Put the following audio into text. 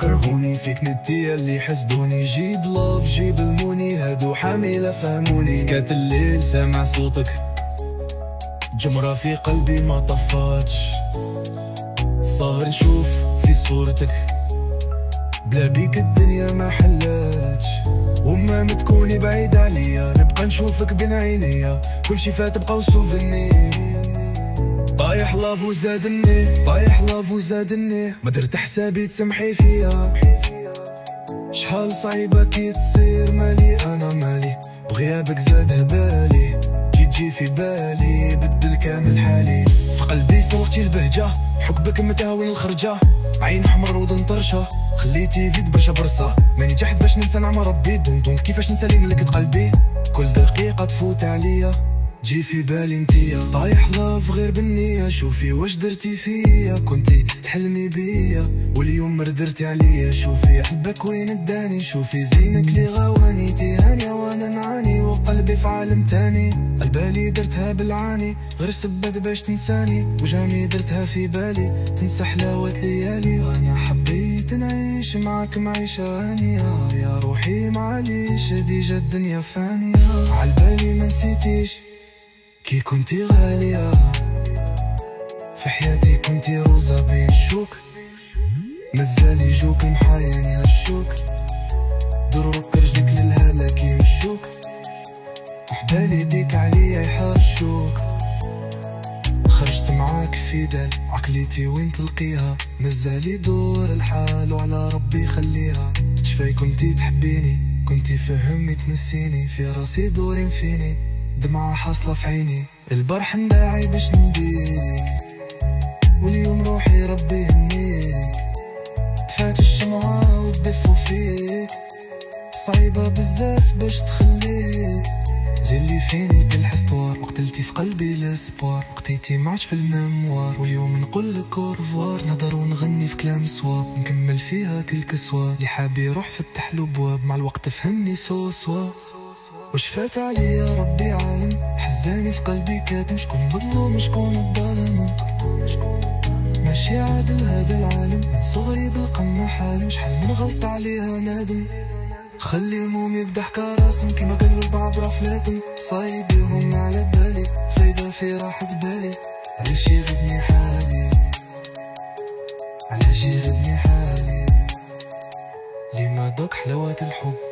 كرهوني فيك ندية اللي حسدوني، جيب لاف جيب الموني، هادو حاملة فهموني. سكات الليل سامع صوتك، جمرة في قلبي ما طفاتش، صاهر نشوف في صورتك، بلا بيك الدنيا ما حلاتش. وما متكوني بعيد عليا، نبقى نشوفك بين عينيا، كل شي فات بقاو سوفني. طايح لاف وزادني، طايح لاف وزادني، ما درت حسابي تسمحي فيا. شحال صعيبة كي تصير مالي انا مالي، بغيابك زاد هبالي، كي تجي في بالي بدل كامل حالي. في قلبي سوقتي البهجة، حبك متهاون الخرجة، عين حمر ودن طرشة، خليتي فيد برشا برصة. ماني جحد باش ننسى نعمة ربي، دون كيفاش نسالي ملكت قلبي، كل دقيقة تفوت عليا جي في بالي انتيا. طايح لاف غير بالنية، شوفي واش درتي فيا، كنتي تحلمي بيا واليوم مردرتي عليا. شوفي حبك وين اداني، شوفي زينك لي غواني، تهاني وانا نعاني وقلبي في عالم تاني. البالي درتها بالعاني، غير سبت باش تنساني، وجامي درتها في بالي تنسى حلاوة ليالي. وانا حبيت نعيش معاك معيشة هانية، يا روحي معليش ديجا الدنيا فانية. عالبالي ما نسيتيش كي كنتي غالية، في حياتي كنتي روزة بين الشوك، مازال يجوك محاين يا الشوك، دروك رجلك للهلاك يمشوك، وحبالي يديك عليا يحرشوك. خرجت معاك في دال عقليتي وين تلقيها، مازال يدور الحال وعلى ربي خليها. تشفاي كنتي تحبيني، كنتي فهمي تنسيني، في راسي دورين فيني، دمعة حاصلة في عيني. البارح نداعي باش نديك، واليوم روحي ربي يهنيك، فات الشمعة وتدفو فيك، صعيبة بزاف باش تخليك. زي اللي فيني بالحستوار، وقتلتي في قلبي الاسبوار، وقتيتي معاش في الميموار، واليوم نقولك اورفوار، نهضر ونغني في كلام صواب، نكمل فيها كل كسوة، اللي حاب يروح فتح له بواب، مع الوقت فهمني سوا. وش فات عليا ربي عالم، حزاني في قلبي كاتم، شكون مظلوم شكون الظالم، ماشي عادل هذا العالم، من صغري بالقمة حالم، شحال من غلطة عليها نادم. خلي همومي بضحكة راسم، كيما قالوا البعبرة فلاتم، صايبيهم على بالي، فايدة في راحة بالي. علاش يغدني حالي، علاش يغدني حالي، لما دوك حلاوة الحب.